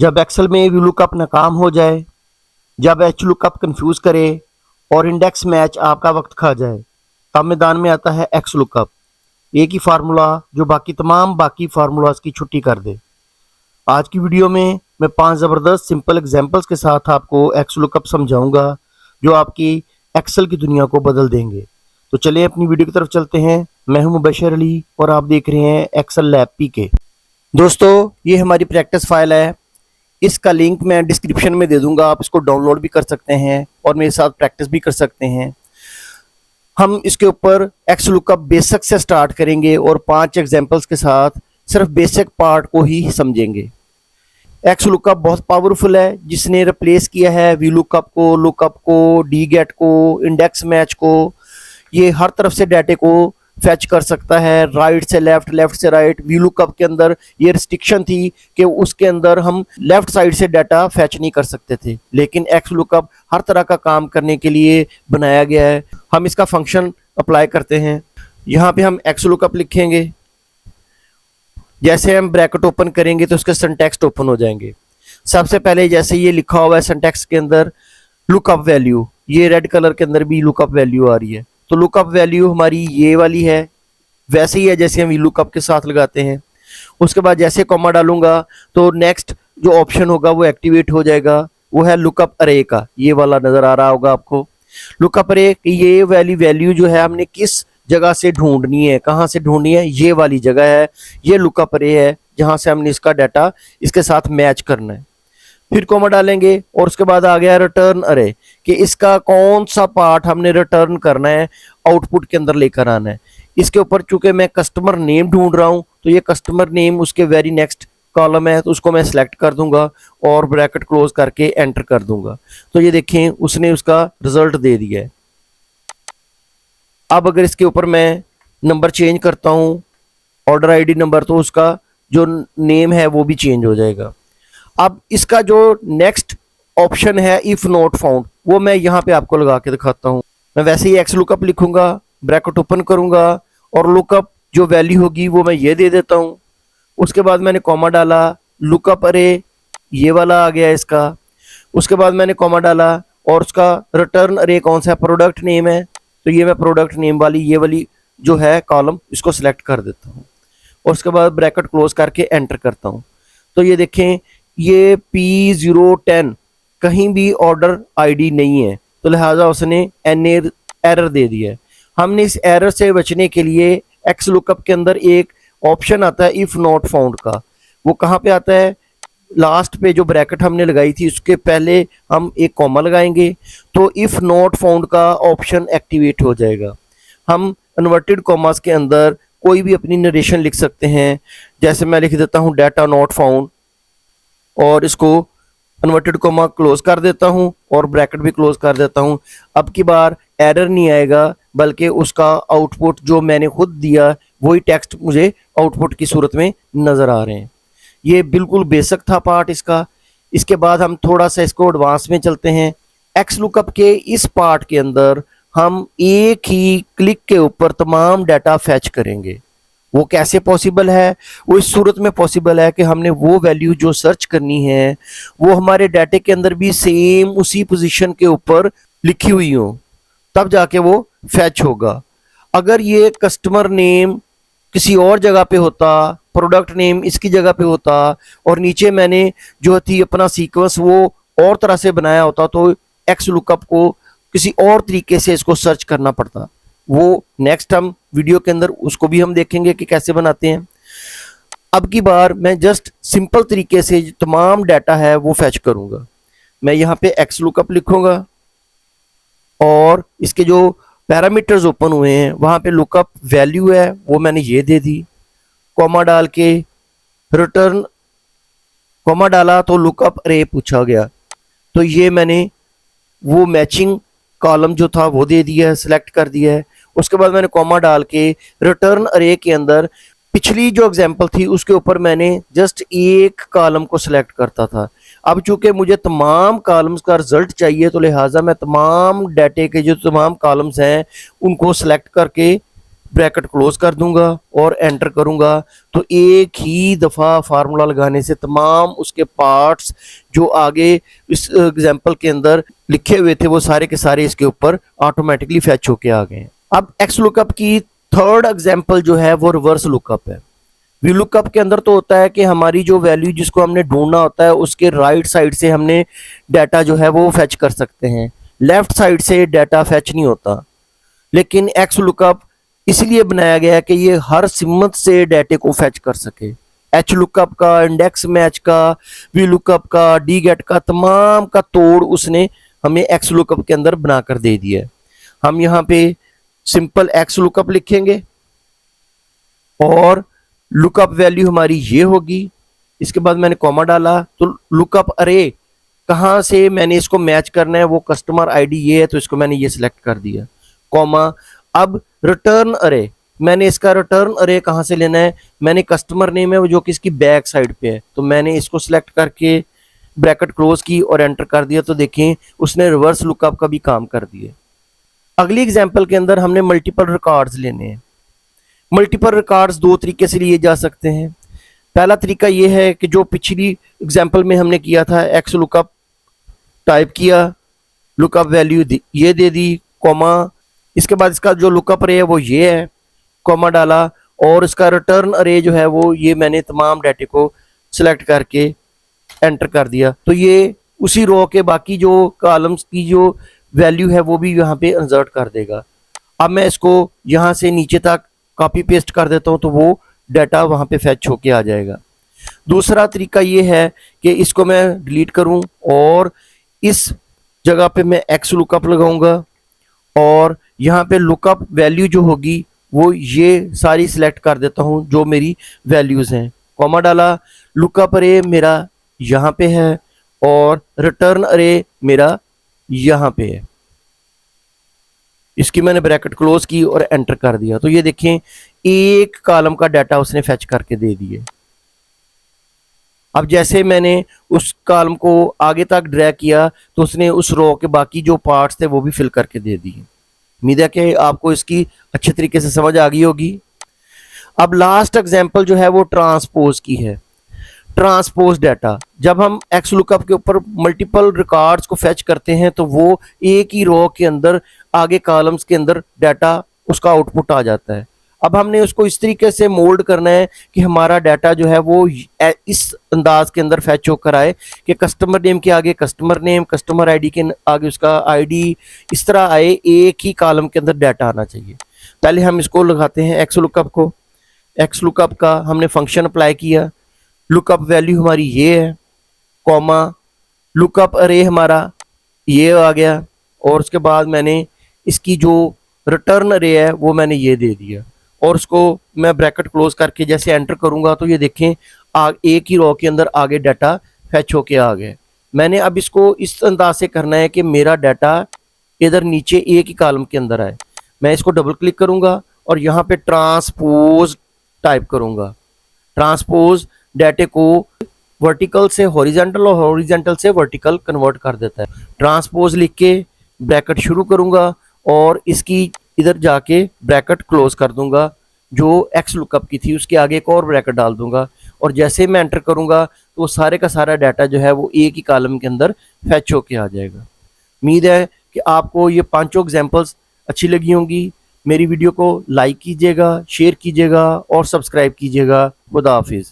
जब एक्सेल में V lookup नाकाम हो जाए, जब एच लुकअप कंफ्यूज करे और इंडेक्स मैच आपका वक्त खा जाए, तब मैदान में आता है एक्स लुकअप। एक ही फार्मूला जो बाकी फार्मूलाज की छुट्टी कर दे। आज की वीडियो में मैं 5 ज़बरदस्त सिंपल एग्जांपल्स के साथ आपको एक्स लुकअप समझाऊंगा जो आपकी एक्सेल की दुनिया को बदल देंगे। तो चलिए अपनी वीडियो की तरफ चलते हैं। मैं हूं मुबशर अली और आप देख रहे हैं एक्सेल लैब पीके। दोस्तों, ये हमारी प्रैक्टिस फाइल है। इसका लिंक मैं डिस्क्रिप्शन में दे दूंगा, आप इसको डाउनलोड भी कर सकते हैं और मेरे साथ प्रैक्टिस भी कर सकते हैं। हम इसके ऊपर एक्स लुकअप बेसिक से स्टार्ट करेंगे और 5 एग्जांपल्स के साथ सिर्फ बेसिक पार्ट को ही समझेंगे। एक्स लुकअप बहुत पावरफुल है, जिसने रिप्लेस किया है वी लुकअप को, डी गेट को, इंडेक्स मैच को। ये हर तरफ से डाटे को फैच कर सकता है, राइट से लेफ्ट, लेफ्ट से राइट। वी लुकअप के अंदर ये रिस्ट्रिक्शन थी कि उसके अंदर हम लेफ्ट साइड से डाटा फैच नहीं कर सकते थे, लेकिन एक्स लुकअप हर तरह का काम करने के लिए बनाया गया है। हम इसका फंक्शन अप्लाई करते हैं। यहाँ पे हम एक्स लुकअप लिखेंगे। जैसे हम ब्रैकेट ओपन करेंगे तो उसके सिंटैक्स ओपन हो जाएंगे। सबसे पहले जैसे ये लिखा हुआ है सिंटैक्स के अंदर लुकअप वैल्यू, ये रेड कलर के अंदर भी लुकअप वैल्यू आ रही है। तो लुकअप वैल्यू हमारी ये वाली है, वैसे ही है जैसे हम वी लुकअप के साथ लगाते हैं। उसके बाद जैसे कॉमा डालूंगा तो नेक्स्ट जो ऑप्शन होगा वो एक्टिवेट हो जाएगा, वो है लुकअप अरे का। ये वाला नजर आ रहा होगा आपको। लुकअप अरे ये वाली वैल्यू जो है हमने किस जगह से ढूंढनी है, कहाँ से ढूंढनी है, ये वाली जगह है। ये लुकअप अरे है जहां से हमने इसका डाटा इसके साथ मैच करना है। फिर कॉमा डालेंगे और उसके बाद आ गया रिटर्न अरे कि इसका कौन सा पार्ट हमने रिटर्न करना है, आउटपुट के अंदर लेकर आना है। इसके ऊपर चूंकि मैं कस्टमर नेम ढूंढ रहा हूं तो ये कस्टमर नेम उसके वेरी नेक्स्ट कॉलम है, तो उसको मैं सिलेक्ट कर दूंगा और ब्रैकेट क्लोज करके एंटर कर दूंगा। तो ये देखें उसने उसका रिजल्ट दे दिया है। अब अगर इसके ऊपर मैं नंबर चेंज करता हूं, ऑर्डर आईडी नंबर, तो उसका जो नेम है वो भी चेंज हो जाएगा। अब इसका जो नेक्स्ट ऑप्शन है इफ नॉट फाउंड, वो मैं यहाँ पे आपको लगा के दिखाता हूँ। मैं वैसे ही एक्स लुकअप लिखूंगा, ब्रैकेट ओपन करूंगा और लुकअप जो वैल्यू होगी वो मैं ये दे देता हूँ। उसके बाद मैंने कॉमा डाला, लुकअप अरे ये वाला आ गया इसका। उसके बाद मैंने कॉमा डाला और उसका रिटर्न अरे कौन सा प्रोडक्ट नेम है, तो ये मैं प्रोडक्ट नेम वाली ये वाली जो है कॉलम इसको सिलेक्ट कर देता हूँ और उसके बाद ब्रैकेट क्लोज करके एंटर करता हूँ। तो ये देखें ये P010 कहीं भी ऑर्डर आईडी नहीं है, तो लिहाजा उसने एरर दे दिया है। हमने इस एरर से बचने के लिए एक्स लुकअप के अंदर एक ऑप्शन आता है इफ नॉट फाउंड का। वो कहाँ पे आता है, लास्ट पे जो ब्रैकेट हमने लगाई थी उसके पहले हम एक कॉमा लगाएंगे तो इफ नॉट फाउंड का ऑप्शन एक्टिवेट हो जाएगा। हम इन्वर्टेड कॉमास के अंदर कोई भी अपनी नरेशन लिख सकते हैं। जैसे मैं लिख देता हूँ डाटा नॉट फाउंड और इसको इन्वर्टेड कॉमा क्लोज कर देता हूं और ब्रैकेट भी क्लोज कर देता हूं। अब की बार एरर नहीं आएगा, बल्कि उसका आउटपुट जो मैंने खुद दिया वही टेक्स्ट मुझे आउटपुट की सूरत में नजर आ रहे हैं। ये बिल्कुल बेसिक था पार्ट इसका। इसके बाद हम थोड़ा सा इसको एडवांस में चलते हैं। एक्स लुकअप के इस पार्ट के अंदर हम एक ही क्लिक के ऊपर तमाम डाटा फैच करेंगे। वो कैसे पॉसिबल है, वो इस सूरत में पॉसिबल है कि हमने वो वैल्यू जो सर्च करनी है वो हमारे डाटे के अंदर भी सेम उसी पोजीशन के ऊपर लिखी हुई हो, तब जाके वो फैच होगा। अगर ये कस्टमर नेम किसी और जगह पे होता, प्रोडक्ट नेम इसकी जगह पे होता और नीचे मैंने जो थी अपना सीक्वेंस वो और तरह से बनाया होता, तो एक्स लुकअप को किसी और तरीके से इसको सर्च करना पड़ता। वो नेक्स्ट हम वीडियो के अंदर उसको भी हम देखेंगे कि कैसे बनाते हैं। अब की बार मैं जस्ट सिंपल तरीके से जो तमाम डाटा है वो फैच करूंगा। मैं यहाँ पे एक्स लुकअप लिखूंगा और इसके जो पैरामीटर्स ओपन हुए हैं वहां पे लुकअप वैल्यू है वो मैंने ये दे दी। कॉमा डाल के रिटर्न कॉमा डाला तो लुकअप अरे पूछा गया, तो ये मैंने वो मैचिंग कॉलम जो था वो दे दिया है, सिलेक्ट कर दिया है। उसके बाद मैंने कॉमा डाल के रिटर्न अरे के अंदर पिछली जो एग्जांपल थी उसके ऊपर मैंने जस्ट एक कॉलम को सिलेक्ट करता था। अब चूंकि मुझे तमाम कॉलम्स का रिजल्ट चाहिए तो लिहाजा मैं तमाम डाटे के जो तमाम कॉलम्स हैं उनको सिलेक्ट करके ब्रैकेट क्लोज कर दूंगा और एंटर करूंगा, तो एक ही दफ़ा फार्मूला लगाने से तमाम उसके पार्ट्स जो आगे इस एग्जांपल के अंदर लिखे हुए थे वो सारे के सारे इसके ऊपर ऑटोमेटिकली फैच होके आ गए हैं। अब एक्स लुकअप की थर्ड एग्जांपल जो है वो रिवर्स लुकअप है। वी लुकअप के अंदर तो होता है कि हमारी जो वैल्यू जिसको हमने ढूंढना होता है उसके राइट साइड से हमने डाटा जो है वो फैच कर सकते हैं, लेफ्ट साइड से डाटा फैच नहीं होता। लेकिन एक्स लुकअप इसलिए बनाया गया है कि ये हर सिमत से डाटे को फैच कर सके। एच लुकअप का, इंडेक्स मैच का, वी लुकअप का, डी गेट का, तमाम का तोड़ उसने हमें एक्स लुकअप के अंदर बनाकर दे दिया है। हम यहाँ पे सिंपल एक्स लुकअप लिखेंगे और लुकअप वैल्यू हमारी ये होगी। इसके बाद मैंने कॉमा डाला तो लुकअप अरे कहाँ से मैंने इसको मैच करना है, वो कस्टमर आईडी ये है तो इसको मैंने ये सिलेक्ट कर दिया, कॉमा। अब रिटर्न अरे, मैंने इसका रिटर्न अरे कहाँ से लेना है, मैंने कस्टमर नेम है वो जो कि इसकी बैक साइड पे है तो मैंने इसको सिलेक्ट करके ब्रैकेट क्लोज की और एंटर कर दिया। तो देखें उसने रिवर्स लुकअप का भी काम कर दिया। अगली एग्जांपल के अंदर हमने मल्टीपल रिकॉर्ड्स लेने हैं। मल्टीपल रिकॉर्ड्स दो तरीके से लिए जा सकते हैं। पहला तरीका ये है कि जो पिछली एग्जांपल में हमने किया था, एक्स लुकअप टाइप किया, लुकअप वैल्यू ये दे दी, कॉमा, इसके बाद इसका जो लुकअप अरे है वो ये है, कॉमा डाला, और इसका रिटर्न अरे जो है वो ये मैंने तमाम डाटे को सिलेक्ट करके एंटर कर दिया। तो ये उसी रो के बाकी जो कॉलम्स की जो वैल्यू है वो भी यहाँ पे इंसर्ट कर देगा। अब मैं इसको यहाँ से नीचे तक कॉपी पेस्ट कर देता हूँ तो वो डाटा वहाँ पे फैच होके आ जाएगा। दूसरा तरीका ये है कि इसको मैं डिलीट करूँ और इस जगह पे मैं एक्स लुकअप लगाऊंगा और यहाँ पे लुकअप वैल्यू जो होगी वो ये सारी सिलेक्ट कर देता हूँ जो मेरी वैल्यूज़ हैं, कॉमा डाला, लुकअप अरे मेरा यहाँ पे है और रिटर्न अरे मेरा यहाँ पे है। इसकी मैंने ब्रैकेट क्लोज की और एंटर कर दिया। तो ये देखें एक कॉलम का डाटा उसने फैच करके दे दिए। अब जैसे मैंने उस कॉलम को आगे तक ड्रैग किया तो उसने उस रो के बाकी जो पार्ट्स थे वो भी फिल करके दे दिए। उम्मीद है कि आपको इसकी अच्छे तरीके से समझ आ गई होगी। अब लास्ट एग्जांपल जो है वो ट्रांसपोज की है। ट्रांसपोज डाटा, जब हम एक्स लुकअप के ऊपर मल्टीपल रिकॉर्ड्स को फैच करते हैं तो वो एक ही रो के अंदर आगे कॉलम्स के अंदर डाटा उसका आउटपुट आ जाता है। अब हमने उसको इस तरीके से मोल्ड करना है कि हमारा डाटा जो है वो इस अंदाज के अंदर फैच होकर आए कि कस्टमर नेम के आगे कस्टमर नेम, कस्टमर आईडी के आगे उसका आईडी, इस तरह आए, एक ही कॉलम के अंदर डाटा आना चाहिए। पहले हम इसको लगाते हैं एक्स लुकअप को। एक्स लुकअप का हमने फंक्शन अप्लाई किया, लुकअप वैल्यू हमारी ये है, कॉमा, लुकअप अरे हमारा ये आ गया और उसके बाद मैंने इसकी जो रिटर्न अरे है वो मैंने ये दे दिया और उसको मैं ब्रैकेट क्लोज करके जैसे एंटर करूंगा तो ये देखें एक ही रो के अंदर आगे डाटा फैच होके आ गए। मैंने अब इसको इस अंदाज से करना है कि मेरा डाटा इधर नीचे एक ही कॉलम के अंदर आए। मैं इसको डबल क्लिक करूंगा और यहाँ पे ट्रांसपोज टाइप करूंगा। ट्रांसपोज डाटे को वर्टिकल से हॉरिजॉन्टल और हॉरिजॉन्टल से वर्टिकल कन्वर्ट कर देता है। ट्रांसपोज लिख के ब्रैकेट शुरू करूंगा और इसकी इधर जाके ब्रैकेट क्लोज कर दूंगा, जो एक्स लुकअप की थी उसके आगे एक और ब्रैकेट डाल दूंगा और जैसे मैं एंटर करूंगा तो वो सारे का सारा डाटा जो है वो एक ही कॉलम के अंदर फैच होके आ जाएगा। उम्मीद है कि आपको ये पांचों एग्जांपल्स अच्छी लगी होंगी। मेरी वीडियो को लाइक कीजिएगा, शेयर कीजिएगा और सब्सक्राइब कीजिएगा। खुदा हाफिज़।